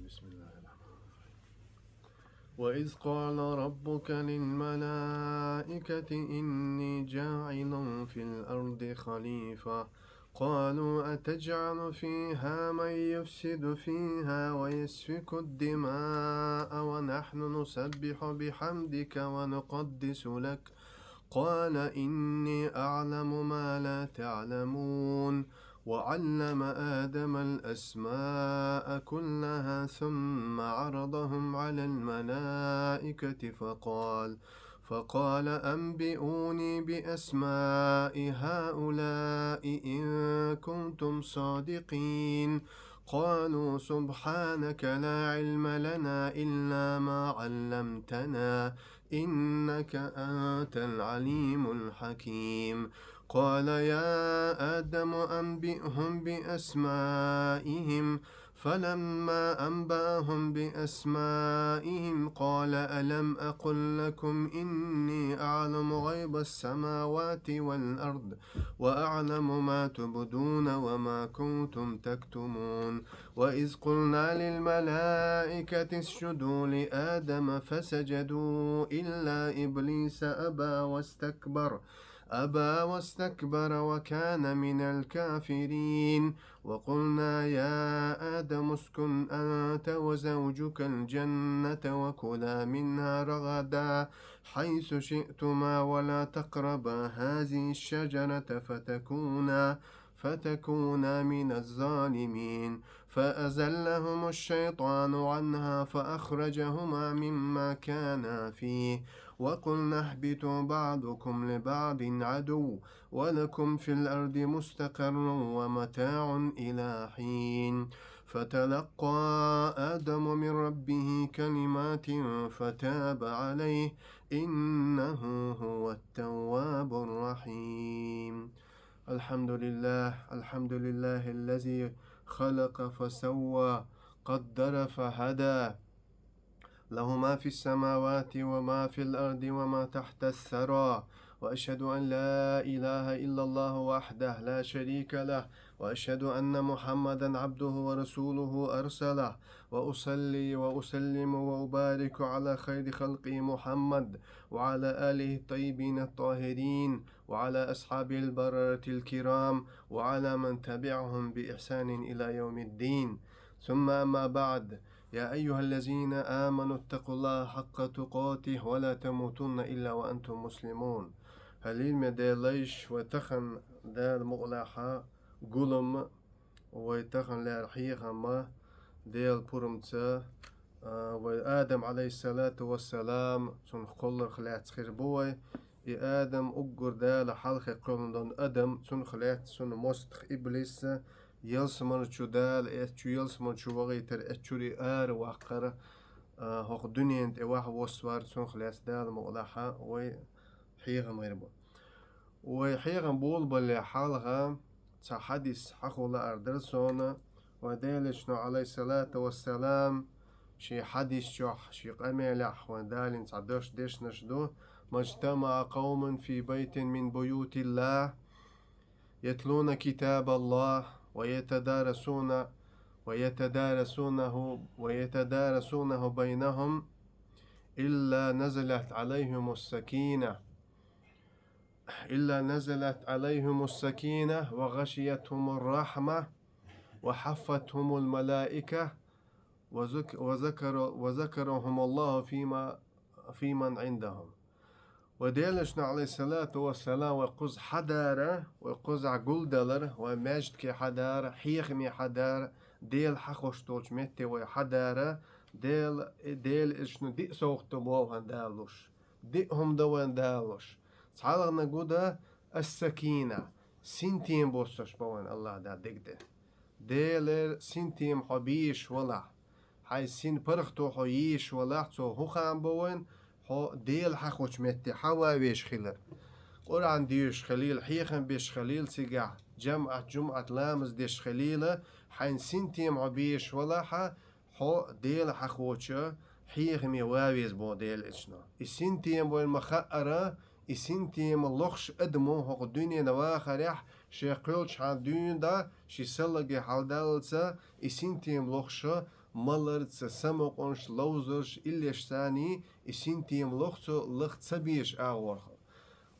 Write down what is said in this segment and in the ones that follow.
بسم الله الرحمن الرحيم. وإذ قال ربك للملائكة إني جاعل في الأرض خليفة قالوا أتجعل فيها من يفسد فيها ويسفك الدماء ونحن نسبح بحمدك ونقدس لك قال إني أعلم ما لا تعلمون وعلم آدم الأسماء كلها ثم عرضهم على الملائكة فقال أنبئوني بأسماء هؤلاء إن كنتم صادقين قالوا سبحانك لا علم لنا إلا ما علمتنا إنك أنت العليم الحكيم قال يا آدم أنبئهم بأسمائهم فلما أنبأهم بأسمائهم قال ألم أقل لكم إني أعلم غيب السماوات والأرض وأعلم ما تبدون وما كنتم تكتمون وإذ قلنا للملائكة اسجدوا لآدم فسجدوا إلا إبليس أبى واستكبر وكان من الكافرين وقلنا يا آدم اسكن أنت وزوجك الجنة وكلا منها رغدا حيث شئتما ولا تقربا هذه الشجرة فتكونا من الظالمين فأزلهم الشيطان عنها فأخرجهما مما كانا فيه وقلنا اهبطوا بعضكم لبعض عدو ولكم في الأرض مستقر ومتاع إلى حين فتلقى آدم من ربه كلمات فتاب عليه إنه هو التواب الرحيم الحمد لله الذي خلق فسوى قدر فهدى له ما في السماوات وما في الأرض وما تحت الثرى وأشهد أن لا إله إلا الله وحده لا شريك له وأشهد أن محمدا عبده ورسوله أرسله وأصلي وأسلم وأبارك على خير خلقه محمد وعلى آله الطيبين الطاهرين وعلى أصحابه البررة الكرام وعلى من تبعهم بإحسان إلى يوم الدين ثم أما بعد يا أيها الذين آمنوا اتقوا الله حق تقاته ولا تموتن إلا وأنتم مسلمون هليل مداليش وتخن دال مغلحة قلم ويتخن لارحيخ ما ديل برمتة وآدم عليه الصلاة والسلام سن خلر خلات خربوي آدم أقر دال حلق قلن أدم سن خلات سن مستخ إبليس يلسمن شو دال اتشو يلسمن شو وغيتر اتشوري وقر هوق دنيا انت واح وصوار سن خلاص دال مغلحة وي حيغم غيربو وي حيغم بول بلي حالغا تا حديث حقولا أردرسونا ودالشنو عليه الصلاة والسلام شي حديث شوح شي قميلح ودالين تعدوش ديش نشدو ما اجتمع قوم في بيت من بيوت الله يتلون كتاب الله ويتدارسونه بينهم إلا نزلت عليهم السكينة وغشيتهم الرحمة وحفتهم الملائكة وذكرهم الله في من عندهم وديلشنا عليه الصلاة والسلام وقز حدارة وقز عقل دلر ومجد كي حدارة حيخمي حدارة ديل حقوش تولش متي وحدارة ديل إشنو دي سوقت بوهن دالوش ديهم دوان دالوش تعالغنا قودا السكينة سنتين بوسش بوان الله دا دقده ديل سنتين حبيش ولا حي سن برختو حييش ولا تو هو خام بوان هو ديل حقوش متي حواويش خلر قرآن ديش خليل حيخن بيش خليل سيقع جمعة لامز ديش خليلة حين سنتيم عبيش ولا هو ديل حقوشة حيخمي واويز بو ديل اشنو السنتيم بو المخأرة السنتيم اللخش ادمو هو الدنيا نواخر يح شيقولش عندون دا شي سلقي حالدالتسا إسنتيم لوخشا مالرتسا سمقونش لوزرش إليش ثاني إسنتيم لوخشو لختسبيش آغورخ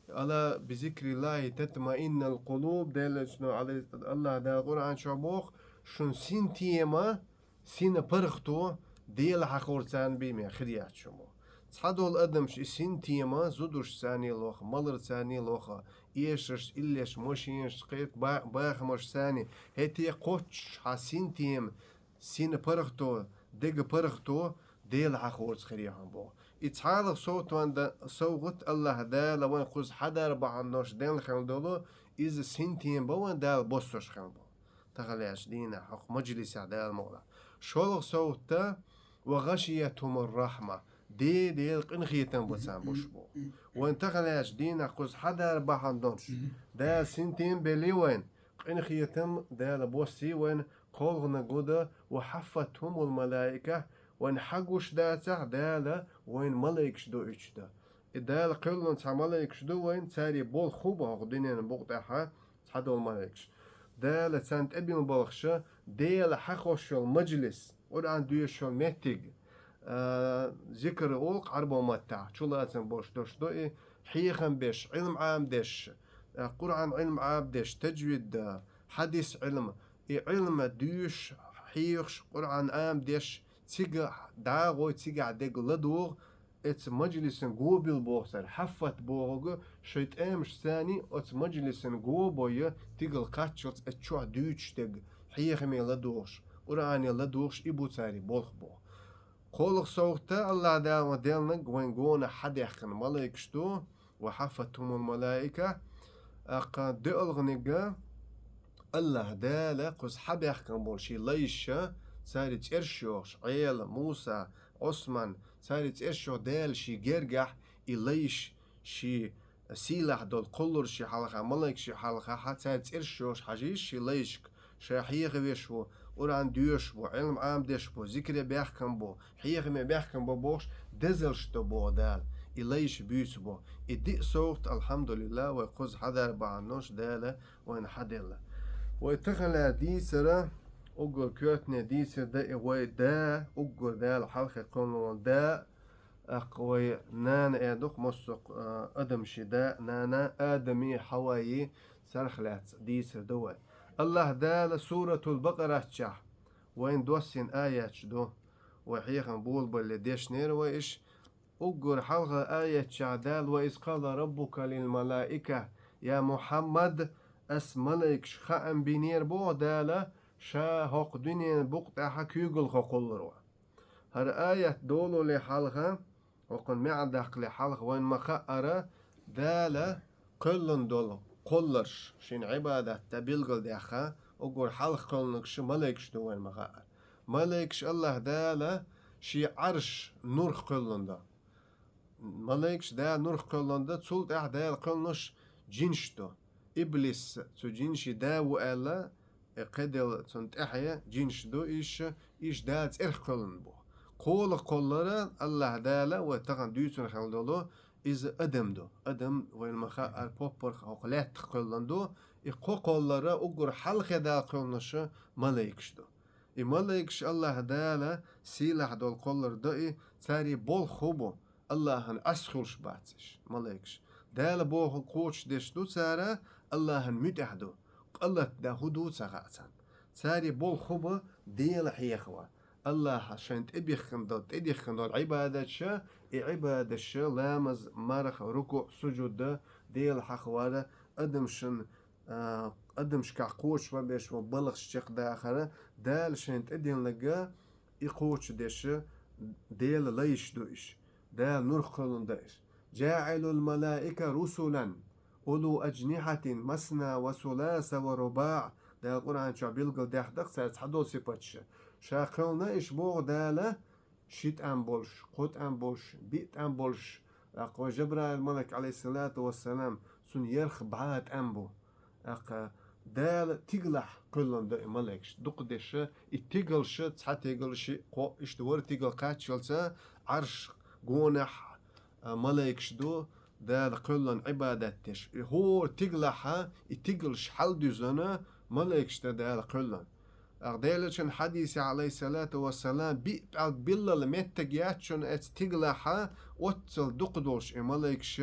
على بذكر الله تطمئن القلوب دل شنو على الله دا القرآن شبوخ شن سنتيما سين برختو ديل حقورتان بيمي خريات شمو تصحدو الأدمش سنتيما زودوش ثاني لوخ مالر ثاني لوخ إيشش إليش موشينش قيت باخ مش ثاني هتي قوتش حسنتيم سين برختو دق برختو ديل حقورت خريهم بو إتحالق صوت وان صوت الله دال وان خوز حدر بعنوش دل خلدولو إز سنتين بوان دال بوستوش خلدو تغليش دينا حق مجلس دال مولا شولق صوت وغشيتهم الرحمة ديل قنخيتن بوسان بوشبو وان تغليش دينا خوز حدر بعنوش دال سنتين بلي وين قنخيتم دال بوسي وين قولغنا قودا وحفتهم الملائكة وين حقوش داتا دالا وين ملايك شدو اتشدا دال قلن تاع ملايك شدو وين تاري بول خوبا غدينين بوقتها تحدو الملايكش دالا تانت ابي مبالغشا دالا حقوش المجلس وران دويشو ميتيق ذكر أولق عربو متاع شولاتن بوش دوش دوئي حيخن بيش علم عام ديش قرآن علم عام ديش تجويد حديث علم علم دوش حيخش قرآن عام ديش تيجا داغو تيجا ديج لدوغ ات مجلس جوبل بوغسر حفت بوغ شيت امش ثاني ات مجلس جوبويا تيجل قاتشوت اتشو دوتش ديج حيخمي لدوغش قرآن لدوغش ابو تاري بولخ بو قولخ صوتا الله داو ديلنك وين قونا حد يحكن ملايك شتو وحفتهم الملائكة اقا ديلغنقا الله دالا قز حد يحكن بولشي ليشا ساري تيرشوش عيل موسى عثمان ساري تيرشو دال شي جرجح إليش شي سيلح دول قلر شي حلقة ملك شي حلقة حتى ساري تيرشوش حجيش شي ليشك شي حيغ ويشو وران ديوش بو علم عام ديش بو ذكر بيحكم بو حيغ مي بيحكم بو بوش دزلش بو دال إليش بيوس بو إدي صوت الحمد لله ويقوز حدا بعنوش دالة وين حدلا ويتخلى دي سرا أقول كوتني دي سر دا إغوي دا أقول دا الحلقة قولون دا أقوي نان إيدوك مصق أدم شدا نانا آدمي حواي سرخلات دي سر دوي الله دا لسورة البقرة تشح وين دوسين آيات شدو وحيخن بول باللي ديش نير وإيش أقول حلقة آية شعدال وإذ قال ربك للملائكة يا محمد ملك شخاء بنير بو دالا شا هق دنيا بقطع حكيقل خقلروا هر آية دولو لحلقة وقن معدق لحلقة وين مخأرة دالا كلن دولو قلرش شين عبادة تبيلقل داخا وقول حلقة قلنكش ملكش دو وين مخأر ملكش الله دالا شي عرش نور قلن دا ملكش دا نور قلن دا تسولت دال قلنش جنشتو إبليس تو جنشي دا وألا قدل تنت أحيا جنش دو إيش دات إرخلن بو قول قولرا الله دالا وتغن دوتن خلدولو إز أدم دو أدم وين مخا البوبر خلات قولن دو إقو قولرا أقر حلقة دا قولنش ملايكش دو ملايكش الله دالا سيلح دول قولر دو تاري بول خوبو الله هن أسخلش باتش ملايكش دالا بو قوش ديش دو تارا الله هن متحدو الله دا هدو سغاتان تاري بول خوبو ديل حيخوا الله شانت ابيخن دو عبادة شا عبادة شا لامز مرخ ركوع سجود ديل حخوارا أدمشن أدمش كعقوش وبيش وبلغ شيخ داخرة دال شانت ادين لقا إقوش ديش ديل ليش دوش دال نور خلون داش جاعل الملائكة رسلا أولو أجنحة مثنى وثلاث ورباع دا القرآن شو بيلقل دا حدق ساعة حدو سيباتش شاقلنا إيش بوغ دالا شيت أنبولش قوت أنبولش بيت أنبولش أقوى جبرائيل الملك عليه الصلاة والسلام سن يرخ بعات أنبو أقا دال تيغلح كلن دا ملكش دقدش اتيغلش تحت تيغلش قو إيش دور تيغل قاتشلسا عرش قونح ملكش دو دال قلن عبادتش هو تقلها تقلش حل دزنا ملائكش دال قلن أغديلشن حديث عليه الصلاة والسلام بالله المتجياتشن تقلها وتصل دقدولش ملائكش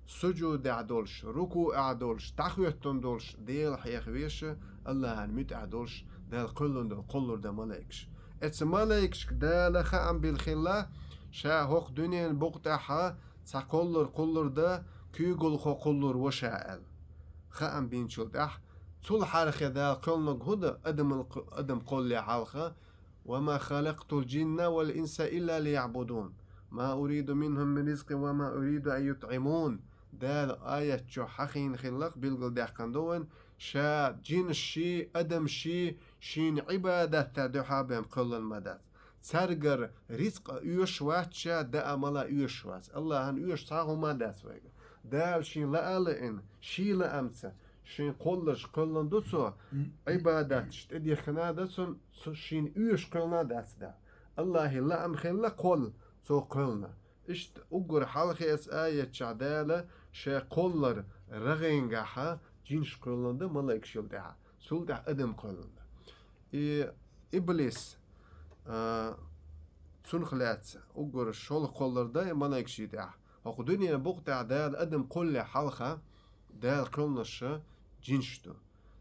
سجود عدولش ركوع عدولش تحويتون دولش ديل حيخويش الله هنمت عدولش دال قلن دول قلر دا ملائكش ملائكش دال خام بالخلا شا هوق دنيا بقتها قلر دا كيقول خو قلر وشاءل خام بينشل دح تول حرخة دا قلنق هدا أدم قل حلقة وما خلقت الجن والإنس إلا ليعبدون ما أريد منهم من رزق وما أريد أن يطعمون دال آية جو حقين خلق بلغل دحقن دون شا جن شي أدم شين عبادة تدحى بهم قل المدد سرگر رزق يوش واتشا دا أملا يوش وات الله هن يوش تاغو مدد ويگا دال شين لألئن شي لأمسا شين قلش قلن دوتسو عبادات شتدي خنا داتسون شين يوش قلنا داتس دا الله لأم خلا قل سو قلنا اشت اقر حلقي اس آية شعدالة شا قلر رغينجاها جنش قلن دا ملايك شل دا سول دا ادم قلن دا إبليس سنخلات اقر شول قلر دا ملايك شي دا هاقو دنيا بقطع دا ادم قل حلقة دا قلنش جنشتو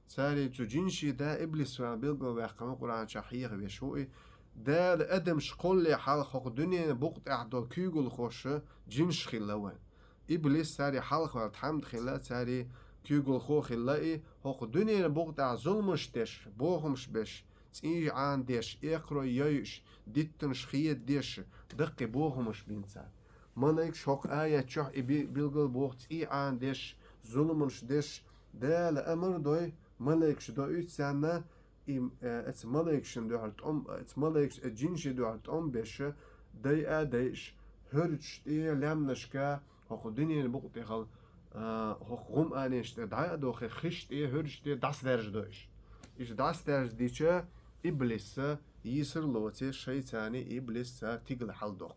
ساري تو جنشي دا إبليس بيلقوا بيحكموا قرآن شحيح بيشوئي دا الأدم شقول لي حلقة الدنيا بوقت أحدال كيقول خوش جنش خلاوان إبليس ساري حلقة والتحمد خلا ساري كيقول خو خلائي هوق الدنيا بوقت ظلمش ديش بوغمش بيش تسيج عن ديش إقرأ يايش ديتن شخيت ديش دقي بوغمش بينسان منايكش هوق آية تشوح بيلقوا بوقت تسيج عن ديش ظلمش ديش دا لأمر دوي ملايكش دوي تسانا ات ملايكش دوهرت ات ملايكش الجنش دوهرت بيش داي آدايش هرش دي لامنشكا هوخ الدنيا بقطي خل هوخ غم آنيش دعا دوخي خش دي هرش دي داس درج دويش إيش داس درج ديشا إبليس يسر لوتي شيطاني إبليس تيقل حل دوق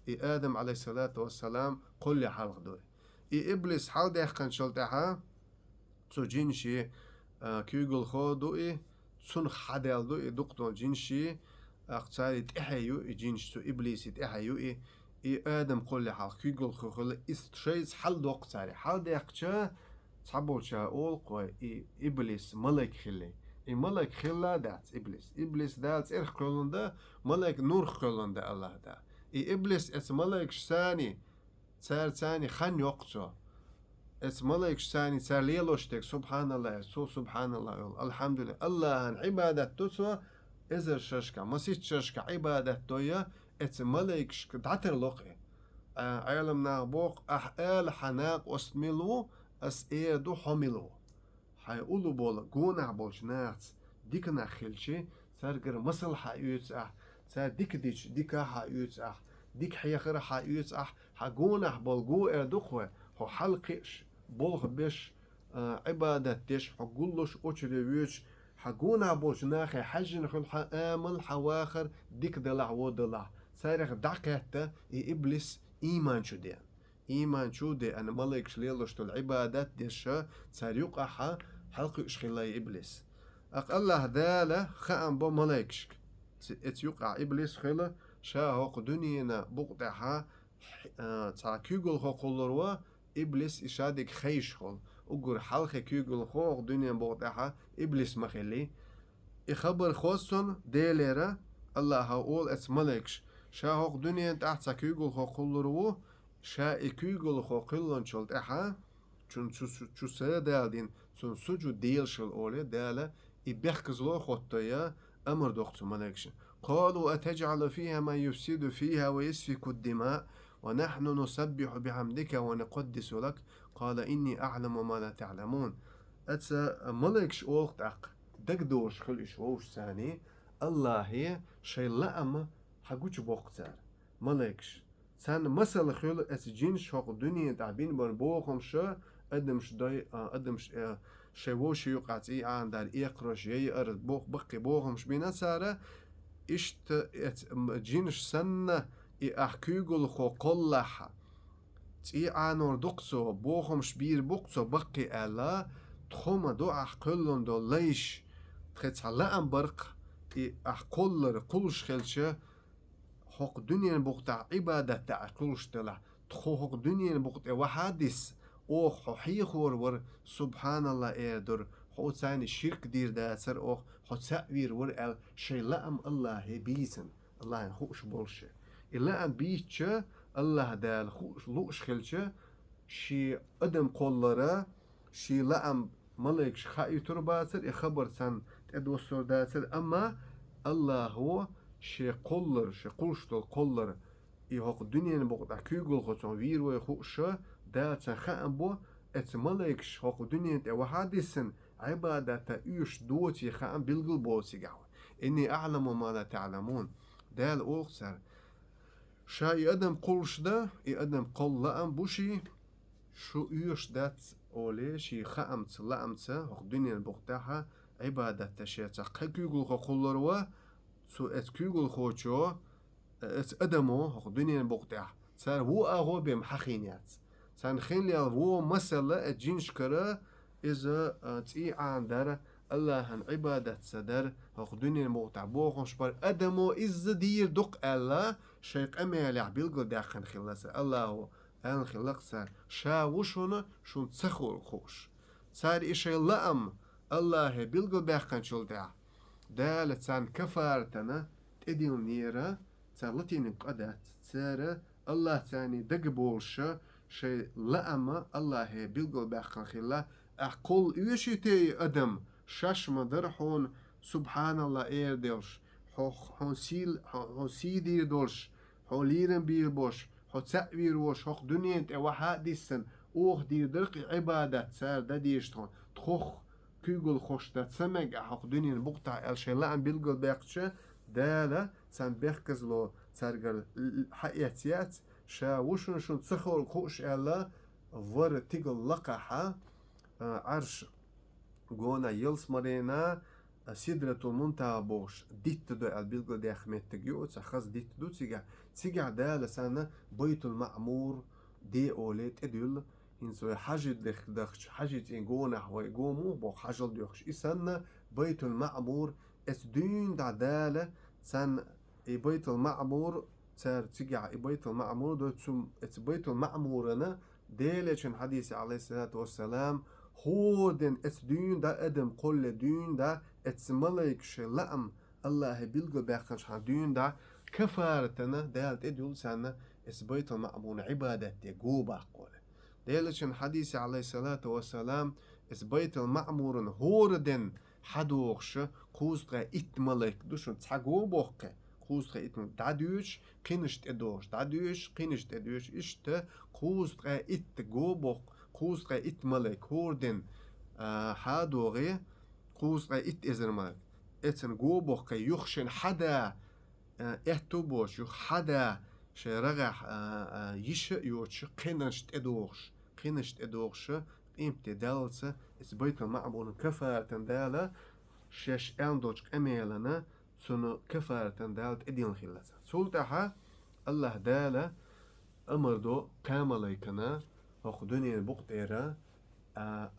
آدم عليه الصلاة والسلام قل لي حلق دوي إبليس حل ديخ كان شلتها تو جنشي كيقول خو دوئي تون خدال دوئي دقتون جنشي اقتاري تحيو جنش تو إبليس تحيو إي آدم قول حال كيقول خو خل إستشيز حل دوقتاري حل ديقشا تعبولشا أول قوي إبليس ملك خلي ملك خلا دات إبليس دات إرخ قولن دا ملك نور قولن دا الله دا إبليس ملك شساني تار تاني خان يقصو ملايك ثاني صار ليلوشتك سبحان الله سبحان الله الحمد لله الله عن عبادة تسوى إذا ششكا مسيت ششكا عبادة تويا ملايك دعتر لقي عالمنا بوق أحقال حناق واسملو أسئدو حملو حيقولوا بولا قونا بولش ناس ديكنا خلشي سارقر مصل حيوتس سار ديك ديكا حيوتس ديك حيخر حيوتس حقونا بولقو اردوخوه هو حلقش بولغ بيش عبادة تيش حقولش أشريوش حقونا بولش ناخي حجن خل آمل حواخر ديك دلع ودلع سارخ دعكته إبليس إيمان شو دي أنا ملك شليلش العبادات ديش سار يقع حلق إشخلاي إبليس الله دالة خام بو ملكش يقع إبليس خلا شاهق دنينا بقطعها تعكيقل خو قلروا إبليس إشادك خيش خل أقول حلقة كيقل خو دنيا بقطعها إبليس مخلي إخبر خوصن ديليرا الله هقول ملكش شاهق دنيا تحت كيقل خو قلروا شا كيقل خو قلن شلت چون چو سه دالدين چون سجو ديل شل أولي دالة إبخكزلو خطيا أمر دقت ملكش قالوا أتجعل فيها ما يفسد فيها ويسفك الدماء ونحن نسبح بحمدك ونقدس لك قال إني أعلم ما لا تعلمون ملكش أوقتك دقدوش خلش ووش ثاني الله هي شي لأم حقوش بوقتار ملكش سان مثل خيل جين شوق دنيا تعبين بن بوخم شا أدمش داي أدمش شووش يقعتي عن دار إقرش يي أرد بوخ بقي بوخمش بينا سارة إشت جينش سنة أحكيقل خو قلها عنور دقصو بوخم شبير بقصو بقي ألا تخوم دو أحقلن دو ليش تخيت على أم برق أحقلر قلش خلشة حق دنيا بقطع عبادة تاع قلش تلا تخو حق دنيا بقطع وحادث أوخ حيخور ور سبحان الله إيدر حو ثاني شرك دير داسر أوخ حو تسأوير ور ال شي لأم الله بيسن الله خوش بولشه إلا أم بيتشه الله دال خوش لوش خلشه شي أدم قولره شي لأم ملك خاي ترباسر خبر سن تدوسر داسر أما الله هو شي قولر شي قلشتل قولر هوق دنيا بقطع كيقول خصون وير ويخوشه داسر خام بو ات ملكش هوق دنيا وحادثن عبادة ايش دوتي خام بلغل بوسي قهوة إني أعلم ما لا تعلمون دال أوخسر شا أدم قلش ده أدم قل لأم بوشي شو ايش دات أولي شي خامت لأمت هوق دنيا بقطعها عبادة تشي تقا كيقول خو قلر و سو ات كيقول خوشو ات أدمو هوق دنيا بقطع صار هو أغو بهم حخينيات سان خين لي هو مسألة الجنش كرا إذا تي عندر الله هن عبادة صدر هوق دنيا بقطع بوخش بار أدمو إذا دير دق الله شيق أمي بيلقل داخن خلاص الله هو أن خلق صار شا وشونا شون تسخور خوش صار إشي لأم الله بيلقل باخن شول دالت سان كفارتنا تدين نيرا تالتين قدات سارة الله تاني دق بولشة شي لأما الله بيلقل باخن خلا أقول يوشي تي أدم شاش مدرحون سبحان الله إير ديلش هون سيدير دولش هون ليرن بير بوش هون تسأوير وش هون دنيا تأوحا ديسن اوخ دير درق عبادة سار دا ديشتون تخوخ كيقول خوش دا تسمج هون دنيا بقطع الشي لأن بيلقل باقشة دالا سان بيخكز لو سارقل حقياتيات شا وشن شن تسخور خوش ألا ور تيقل لقاحة عرش قونا يلس مرينا سدرة المنتهى بوش ديت دو البلغ دي أخمت تجيو تخص ديت دو تيجع دا لسانا بيت المعمور دي أوليت إدول إنسو حاجة دخش حاجة إنقونا هو يقومو بو حاجة دخش إسانا بيت المعمور اس دين دالة سان بيت المعمور تار تيجع بيت المعمور دو تسم بيت المعمورنا ديلة حديث عليه الصلاة والسلام هو دين اس دين دا ادم قل دين دا اس ملك شلام الله بيلقى باخنش دين دا كفارتنا دالت ادول سنة اس بيت المعمور عبادة يقوبا قول ديلة حديث عليه الصلاة والسلام اس بيت المعمور هو دين حدوخش قوزغا ات ملك دوشن تساقو بوخ قوزغا ات ملك دادوش قينشت ادوش دادوش قينشت ادوش اشت قوزغا ات جو بوخ قوزغا ات ملك هوردن حادوغي قوزغا ات ازر ملك اتن جو بوخ يخشن حدا اتو بوش يخ حدا شرغح يش يوتش قينشت ادوش قينشت ادوش امتى دالسة اس بيت المعمور كفارة دالة شش اندوش اميلنا سنو كفارة دالت ادين خلاسة سلطها الله دالة امر دو كامليكنا حق دنيا بوقت ايرا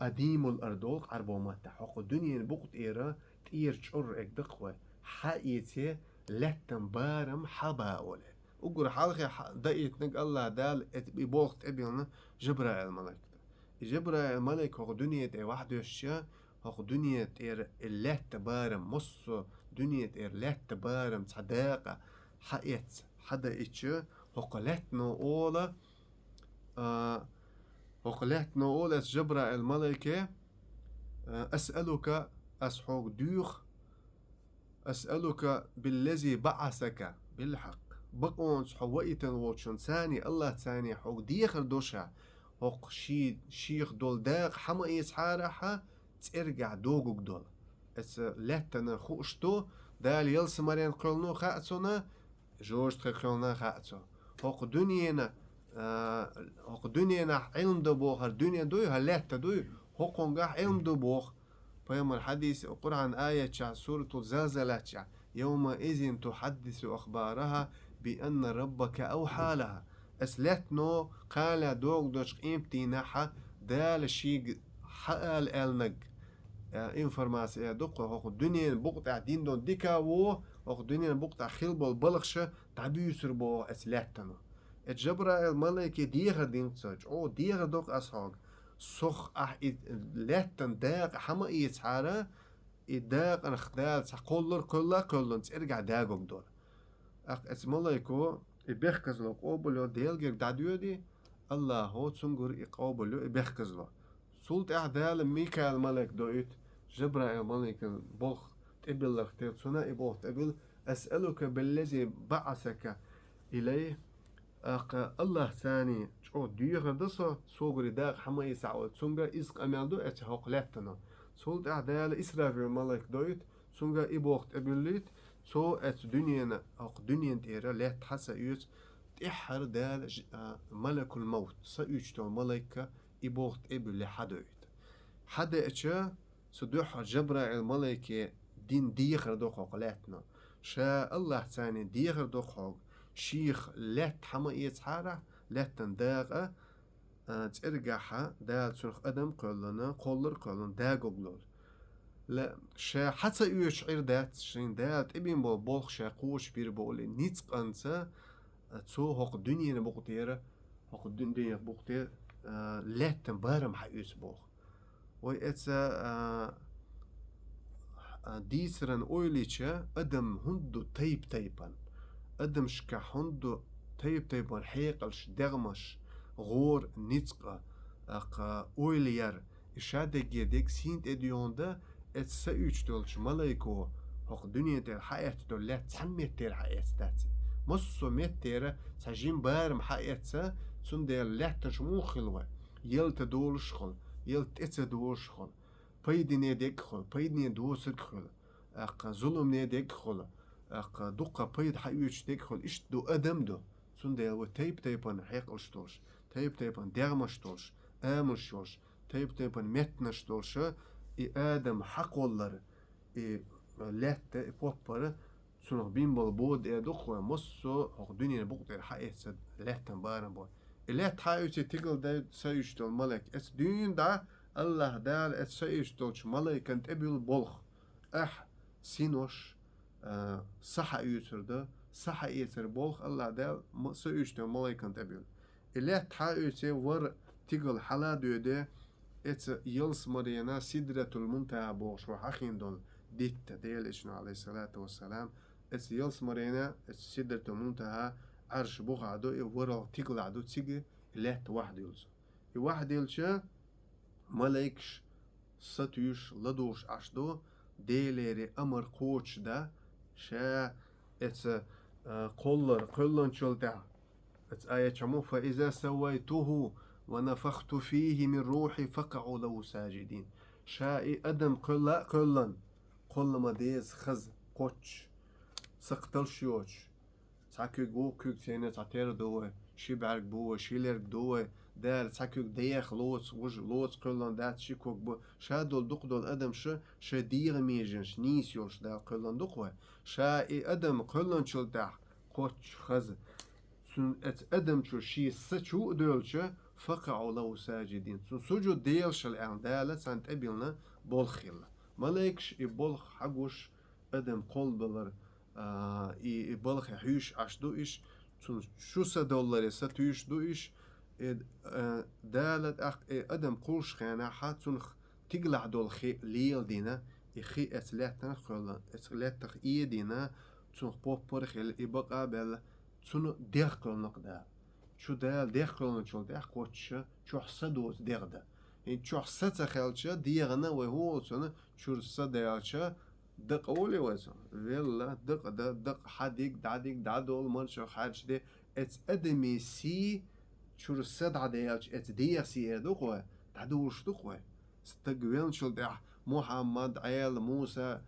اديم الأردوق عربومتا حق دنيا بوقت ايرا تير شر اك دقوة حقيتي لتن بارم حباولة وقر حالخي دقيت نق الله دال بوقت ابينا جبرائيل ملك جبرائيل ملك هو دنيا تي واحد يشيا هو دنيا تير اللات بارم مص دنيا تير لات بارم صداقة حقيت حدا اتش هو قلتنا أولا هو قلتنا أولا جبرائيل ملك أسألك أسحوك ديوخ أسألك بالذي بعثك بالحق بقون حويتن وشن ثاني الله ثاني حوك ديخر دوشا حوك شيخ دول داق حما يسحارها ترجع دوغوك دول اس لاتنا خوشتو دال يلس مرين قلنو خاتسونا جوش تقلنا خاتسو حوك دنيانا حوك دنيانا علم دو بوخر دنيا دوي هلاتا دوي حوكونغا علم دو بوخ فيوم الحديث القرآن آية سورة الزلزلة يومئذ تحدث أخبارها بأن ربك أوحى لها اسلتنو قال دوغ دوش قيمتي نحا دال شيء حال النج انفورماسيا دقة هو الدنيا بقطع دين دون ديكا و هو الدنيا بقطع خلبو البلغشة تعبيسر بو اسلتنو الجبرة الملكة ديغر دين تسج او ديغر دوق اسهاق سخ لتن داق حما يتحارة إداق أنا خدال سقولر كلن ترجع داقوك دور اسملايكو إبخكزلو قوبلو ديلجر داديودي الله هو تسنجر إقوبلو إبخكزلو سولت أعدال ميكال ملك دويت جبرائيل ملك بوخ تقبل اختير سنة إبوخ تقبل أسألك بالذي بعثك إليه الله ثاني شو ديغ دسا سوغري داق حما يسعود سونغا إسق أمالدو أتحق لاتنا سولت أعدال إسرافيل ملك دويت سونغا إبوخ تقبليت سو ات دنيا أق دنيا تيرا لا تحسا يوت تحر دال ملك الموت سيجتو ملكة إبوخت إبل لحدويت حدا اتشا سدوح جبرائيل الملكة دين ديخر دوخو قلاتنا شا الله ثاني ديخر دوخو شيخ لات حما يتحارة لات تنداغة ترجعها دال سنخ أدم قلنا قولر قلنا داغوغلور لا شا حتى يشعر دات شين دات ابين بول بولخ شا قوش بير بولي نيتق أنسا تسو هوق دنيا نبوغتيرا هوق دنيا نبوغتير لاتن بارم حيوس بوغ وي اتسا ديسرن اويليتشا ادم هندو تيبان ادم شكا هندو تيبان حيقلش دغمش غور نيتق اويليار إشادة جيدك سينت اديون دا اتسا يجتولش ملايكو هوق دنيا تير حياة دولات تسمي تير حياة تاتي مصو ميتيرا سجين بارم حياتسا سن دير لحتش مو خلوة يلت دول شخل يلت اتسا دول شخل بيدي نيدك خل بيدي دوسك خل ظلم نيدك خل دوقا بيد حيوش ديك خل إش دو أدم دو سن دير وتيبان حيقلش تولش تيبان ديرمش تولش آمش تولش تيبان متنش تولش إي آدم حق والله إي لحت بوبر سنو بيمبل بود دخوة مصو هو دنيا بقدر حقيقة لاتن بارن بو لات حقيقة تقل دا سيشتو الملك اس دين دا الله دال اس سيشتوش ملك انت ابيل بولخ سينوش صحا يوتر دا صحا يوتر بولخ الله دال سيشتو ملك انت ابيل لات حقيقة ور تقل حلا دو دا اتس يلس مرينا سدرة المنتهى بوش وحاخين دول ديت ديل اشنو عليه الصلاة والسلام اس يلس مرينا سدرة المنتهى عرش بوغ عدو ورا تيقل عدو تيجي لات واحد يلس واحد يلشا ملايكش ستيوش لدوش عشدو ديليري امر قوش دا شا اتس قلن شلتا اتس آية شمو فإذا سويته ونفخت فيه من روحي فقعوا له ساجدين شائي أدم قلن ما ديز خز قوش سقتل شيوش تاكيك بو كيك تينا تعتير دوه شي بعرق بوه شي ليرك دوه دار تاكيك ديخ لوت وج لوت قلن دات شي كوك بو شا دول دوق دول أدم شا ديغ ميجنش نيس يوش دار قلن دوقوه شائي أدم قلن شل دا قوش خز سن أدم شي سچو دولش فقعوا له ساجدين سجود ديلش الآن دالة سانت أبيلنا بولخيل ملايكش يبولخ حقوش أدم قول بلر يبولخ يحيوش عشدو إيش شو $1 ستيوش دو إيش دالة أدم قولش خانا حاتنخ تقلع دول خي ليل دينا يخي أتلاتنا خلا أتلاتخ إيدينا تنخ بوبر خيل يبقى بل تنو ديخل نقدا شو دال ديخل شو ديخ قوتش شو حسدوت ديغدا إن شو حسد خالش ديغنا وهو تنا شو صدالش دق أولي وزن ولا دق حديك دادول مرش خارج دي ات أدمي سي شو صد عديالش ات ديغ سي دوقوا دادوش دوقوا استقبل شو ديح محمد عيل موسى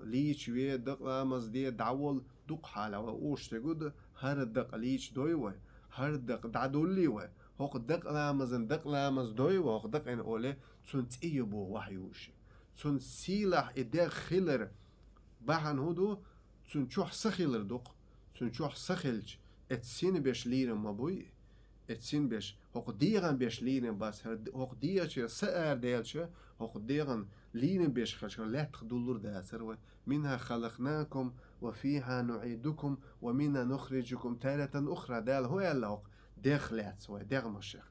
ليش وي دق لامز دي دعول دق حاله ووش تقول هر دق ليش دويوه هر دق دعدولي وه هوق دق لامز دويوه هوق دق إن أولي تون تيبو وحيوش تون سيلاح إدار خيلر بحن هدو تون شوح سخيلر دق تون شوح سخيلج اتسين بيش ليرن مبوي اتسين بيش هوق ديغن بيش ليرن بس هوق ديغش سأر ديلش هوق ديغن ليرن بيش خشر لا تخدولور داسر منها خلقناكم وفيها نعيدكم ومنها نخرجكم تارة أخرى دال هو اللوق داخلات سوا داغ مشيخ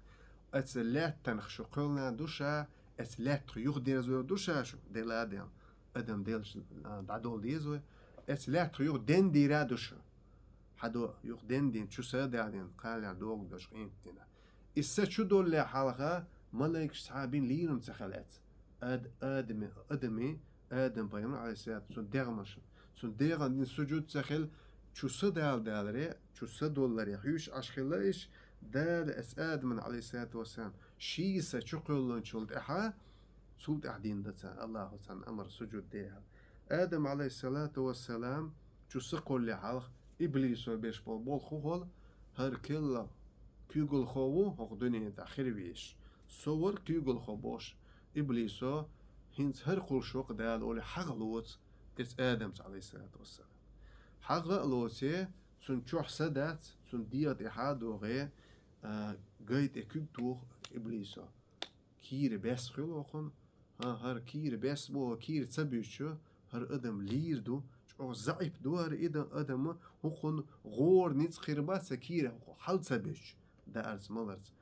اتسلات تنخشو قلنا دوشا اتسلات تخيوخ ديزو دوشا شو ديل ادم ديلش دعدول ديزو اتسلات تخيوخ دين ديرا دوشا حدو يوخ دين شو سادين قال يا دوغ دوش قيمتنا إسا شو دول لي حلقة ملايك صحابين ليرم تخلات آدم بيامر عليه السلام سون ديغمش سون ديغن دين سجود تخل شو سدال دالري شو سدولري حيوش أشخلاش دال اس آدم عليه الصلاة والسلام شيسا شو قولن شولد إحا سولد أحدين دتا الله تعالى أمر سجود ديها آدم عليه الصلاة والسلام شو سقول لي حلق إبليس بيش بول خوهل هر كلا كيقول خوو هو دنيا تأخير بيش صور كيقول خو بوش إبليسو هنس هر قول شوق دال أولي حق لوت إس آدم عليه الصلاة والسلام حق لوتي سن تشوح سدات سن ديات إحاد وغي قيت إكيب توخ إبليسو كير بس خلوخن هر كير بس بو كير تسبيشو هر أدم ليردو او ضعيف دوار ادم هخون غور نيت خربات سكيره حل سبش دا ارز مالرز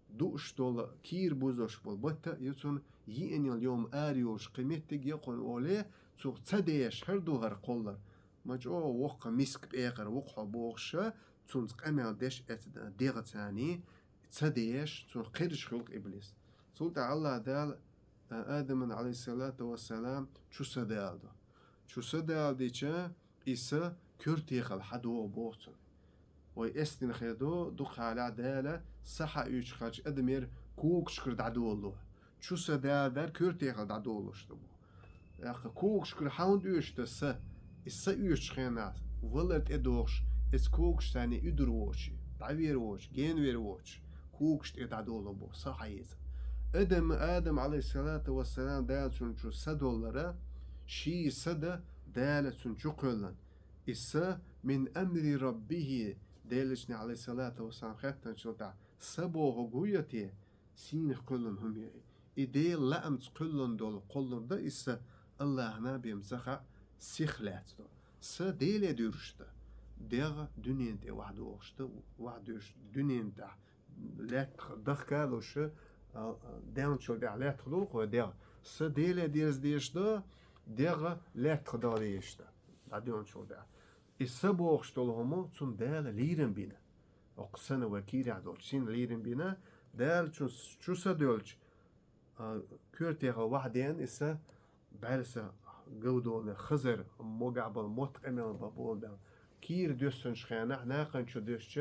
دوش دول كير بوزوش بول بطا يتون يين اليوم اريوش قيمتك يقول اولي تو تديش هر دوهر قولر مجو وق مسك بيقر وق بوخشا تون قمل ديش ات ديغ تاني تديش تون قرش خلق ابليس سلطة الله دال آدم عليه الصلاة والسلام شو سدالدو شو سدال ديشا إسا كرتيخل حدو بوتن وي استن خيدو دوخ على دالة صحا يوش خاج أدمير كوك شكر دعدو الله شو سدال دار كرتيخل دعدو الله شتبو ياخ كوك شكر حاوند يوش تسا إسا يوش خينا ولد إدوش إس كوك شتاني إدروشي دعوير ووش جينوير ووش كوك شت دعدو الله بو صحا يزا آدم عليه الصلاة والسلام دال شو سدولره شي سدا دالة شقلا إسا من أمر ربه دالشني عليه الصلاة والسلام خطن شلطع سبو غويتي سين قلن هم إدي لأم تقلن دول قلن دا إسا الله نبي مسخا سيخلات دو سا ديلي دورشتا ديغ دنيا دي واحد وغشتا واحد دنيا دا لا دخكالوش داون شو دع لا تخلوق وديغ سا ديلي ديشتا ديغ لا تخداريشتا بعدين شو ده السبوخ شتولهمو تون دال ليرن بينا اقسنا وكير عدولشين ليرن بينا دال شو سدولش كورتيغا وحدين إسا بعرسا قودون خزر مقعبل موت قمل بابول دال كير دوستن شخيانا ناقن شو دوستش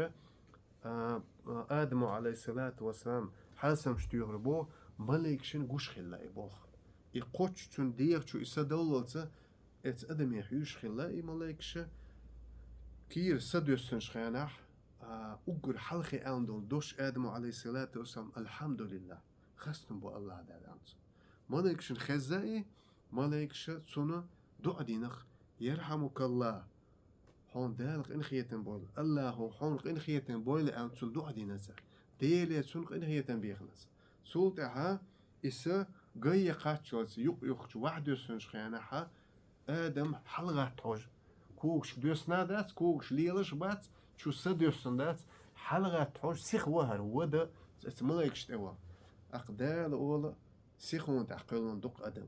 آدم عليه الصلاة والسلام حاسم شتيغربو مليكشن قوش خلا يبوخ يقوش تون ديغ شو إسا دولتا ات ادم يحيوش خلا مليكش كير سدوستن شخيانح أقر حلقي أندون دوش آدم عليه الصلاة والسلام الحمد لله خستم بو الله دالانت مليكشن خزائي مليكش تسونا دعدينخ يرحمك الله هون دالق إن خيتن بول الله هون إن خيتن بول أن تسون دعدينسا ديلي تسون إن خيتن بيخنس سولتها إسا قاية قاتشوز يق واحد يسون شخيانحا آدم حلقة توج كوكش دوسنا دات كوكش ليلش بات شو سدوسن دات حلقة توج سيخ وهر ودا ملايكش توا أقدال أول سيخون تعقلون دق أدم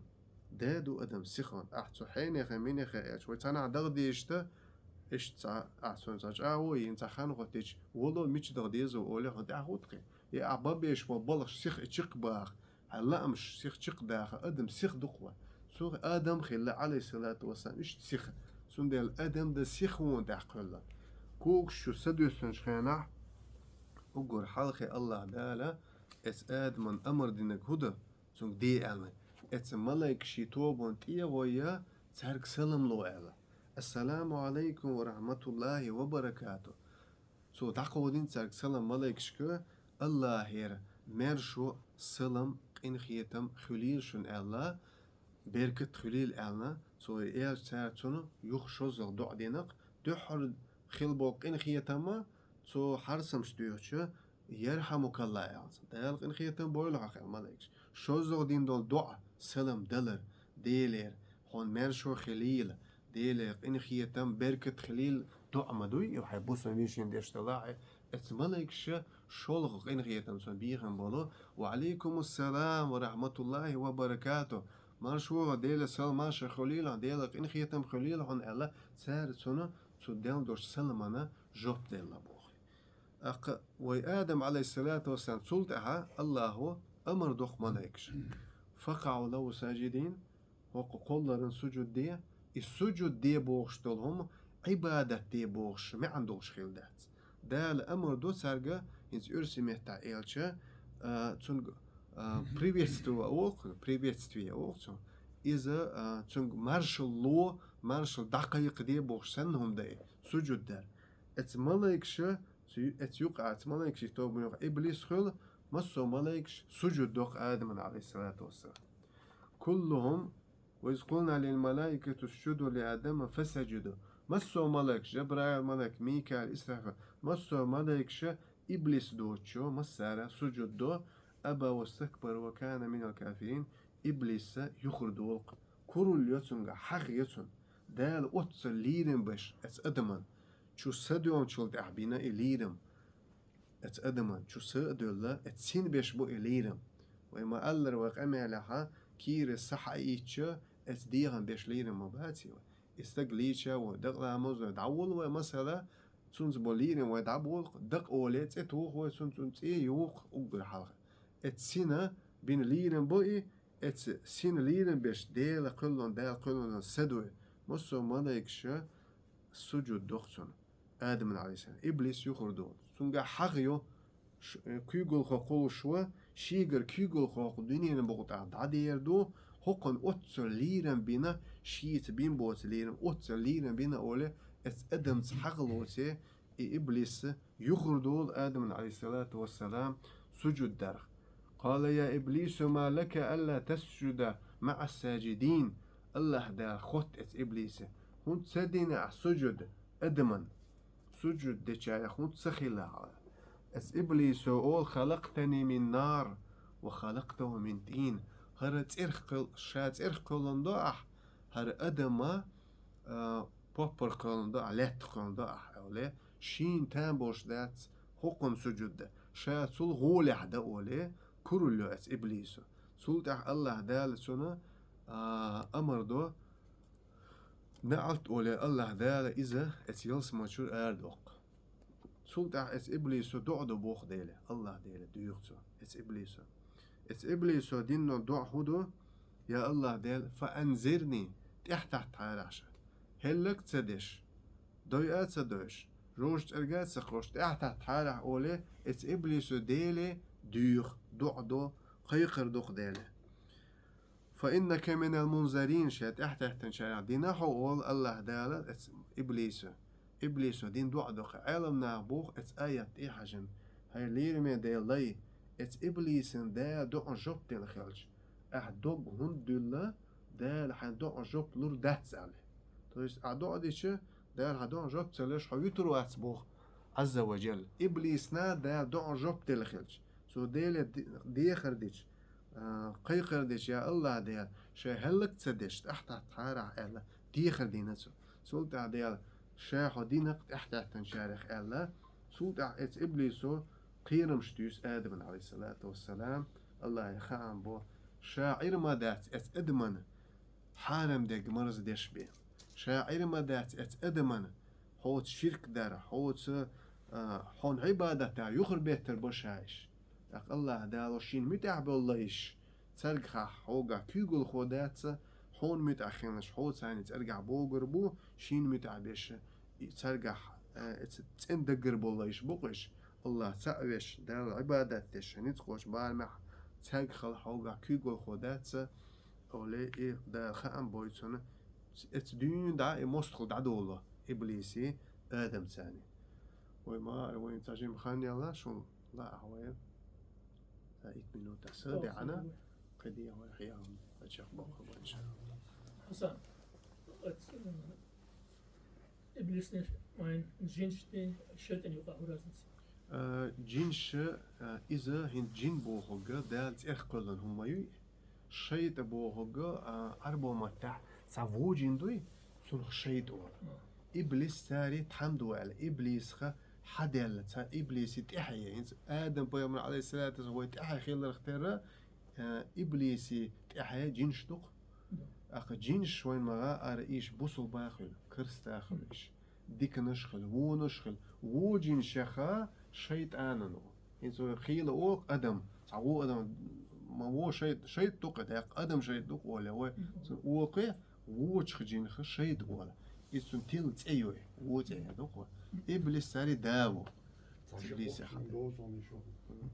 دادو أدم سيخون أحتو حيني خميني خيات ويتانا دغديشتا إشتا أحسن تاجاو ينتخان غتيج ولو ميش دغديزو أولي غدا غوتقي يا أبابيش وبلش سيخ إتشق باخ هلا مش سيخ تشق داخل أدم سيخ دقوة سوغ آدم خلا عليه الصلاة والسلام إيش سيخ سندل آدم ده سيخ وون تعقل كوك شو سدوسن شخينا وقر حلقي الله دالا اس آدم أمر دينك هدا سونغ دي ألمي اس ملايك شيطوبون تيا ويا تارك سلام لو ألا السلام عليكم ورحمة الله وبركاته سو تقودين تارك سلام ملايك شكو الله هير مرشو سلام إن خيتم خليل شن الله بركت خليل ألنا سو إيش ساعتنا يخشوز دع دينق دحر خلبوق إن خيتما تو حرسم شتويوش يرحمك الله يعني دال إن خيتم بقول حق ملاكش شو زو دين دول دعاء سلام دلر ديلر هون مرشو خليل ديلر إن خيتم بركة خليل دعاء مدوي يحبوس ميشين ديش طلاعي اتملاكش شولغ إن خيتم سن بيهم بولو وعليكم السلام ورحمة الله وبركاته مرشو ديل سلام ماشي خليل ديلر إن خيتم خليل هون الله سار سنة تدل دوش سلمنا جوب ديل بوخ وآدم عليه الصلاة والسلام سلطها الله أمر دوخ ملايكش فقعوا له ساجدين وقولرن سجود دي السجود دي بوخش دولهم عبادة دي بوخش ما عندوش خيل دات ده الأمر دو سارجا إنس أرسي مهتا إلشا تونغ بريفيتستوى أوخ إذا تونغ مارشل لو مارشل دقائق دي بوخش سنهم دي سجود دار ات ملايكش ات يقع ات ملايكش توبنوخ إبليس خل مسو ملايكش سجود دوخ آدم عليه الصلاة والسلام كلهم وإذ قلنا للملائكة اسجدوا لآدم فسجدوا مسو ملك جبرائيل ملك ميكائيل إسرافيل مسو ملك إبليس دوتشو مسارة سجود دو أبى واستكبر وكان من الكافرين إبليس يخردو كورل يتسون حق يتسون دال أتس ليرم بش أتس أدمان شو سدوم شولت أحبينا إليرم أتس أدمان شو سدولا أتسين بش بو إليرم وإما ألر وقامي لها كير الصحة إيتشا أتديهم بيش ليرم مباتي استقليتشا ودق موز ودعول ومسألة تونز بوليرم ودعول دق أوليت اتوخ وتونز يوخ أقدر حلقة اتسينا بين ليرم بوئي اتسين ليرم بيش ديل قلن سدوي مصو ملايكشا سجود دخسون آدم عليه السلام إبليس يخردون سنجا حقيو كيقول خو شو شيغر كيقول خو دنيا بقطع دادير دو هقن أتسر ليرن بينا شيت بين بوت ليرن أتسر ليرن بينا أولي اس أدم تحقلوتي إبليس يخردول آدم عليه الصلاة والسلام سجود در قال يا إبليس ما لك ألا تسجد مع الساجدين الله دا خط اس إبليس هون تسدين سجود أدمن سجود دجايا هون تسخيلا اس إبليس أول خلقتني من نار وخلقته من طين هر تيرخ شات إرخ ضاح هر أدم بوبر ضاح لات ضاح أولي شين تامبوش دات حكم سجود شات سول غولح دا أولي كرلو اس إبليس سلطح الله دال سنة أمر دو نعلت أولي الله دال إذا اس يلس مشور أردوق سلطح اس إبليس دعدو بوخ ديلي الله ديلي ديوختو اس إبليس دينو دع هدو يا الله ديل فأنذرني تحت عراشة هلك تسدش دويات تسدش روش ترجع تسخوش تحت عراش أولي اس إبليس ديلي ديوخ دعدو قيقر دوخ ديلي فإنك من المنذرين شات تحت شارع ديناحو أول الله ديل اس إبليس دين دعدو علم نابوخ اس آيات إيحجن هاي ليرمي ديلي ات إبليس دا دو جوب ديل خلج دوغ هون دولا دا لحن دو جوب لور داتس عليه تويس دو ديش دا لحن جوب تلش حيوترو أتبوخ عز وجل إبليسنا دا دو جوب ديل خلج سو ديل دي خرديش قي خرديش يا الله ديل شي هلك تسدش تحت حارع الله دي خردينسو سولتا ديل شاحو دينك تحت تنشارخ الله سولتا ات إبليسو قيرم شتيوس آدم عليه الصلاة والسلام الله يخام بو شاعر ما دات ات ادمن حالم ديك مرز ديش بي شاعر ما دات ات ادمن حوت شرك دار حوت حون عبادة تا يخر بيتر بوشايش اق الله دالو شين متعب الله ايش ترقع حوقع كيقول خودات حون متأخنش حوت ساني ترقع بوغر بو شين متعبش ترقع تندقر بالله ايش بوقش الله تعوش دار العبادات تش نتقوش بالمح تاج خل حوجا كيقول خودات أولي إيه دار خام بويتون اتدين دا مستخل دعو الله إبليسي آدم ثاني وما وين تاجم خاني الله شو لا هو ثلاث منوت سابع أنا قدية وحياهم أشيخ بوخ إن شاء الله حسن إبليس mein جنشتي شيطان يقع هرازنسي. جنش إذا هن جن بوهوغا دالت إخقلن هم يو شيط بوهوغا أربو متاع سافو جندوي سنخ شيط ولا إبليس تاري تحمدو على إبليس خا حدل تا إبليس تحيا آدم بيوم عليه الصلاة والسلام هو تحيا خيل اختار إبليس تحيا جنش دوق أخ جنش وين ما أرئيش بوصل باخل كرست آخلش ديك نشخل و جنش خا شيطان إنسو خيل أو أدم تعو أدم ما هو شيط دوق داق أدم شيط دوق ولا هو وقع ووش جنخ شيط ولا إنسو تيل تأيوه وتأيه دوق إبليس ساري داو إبليس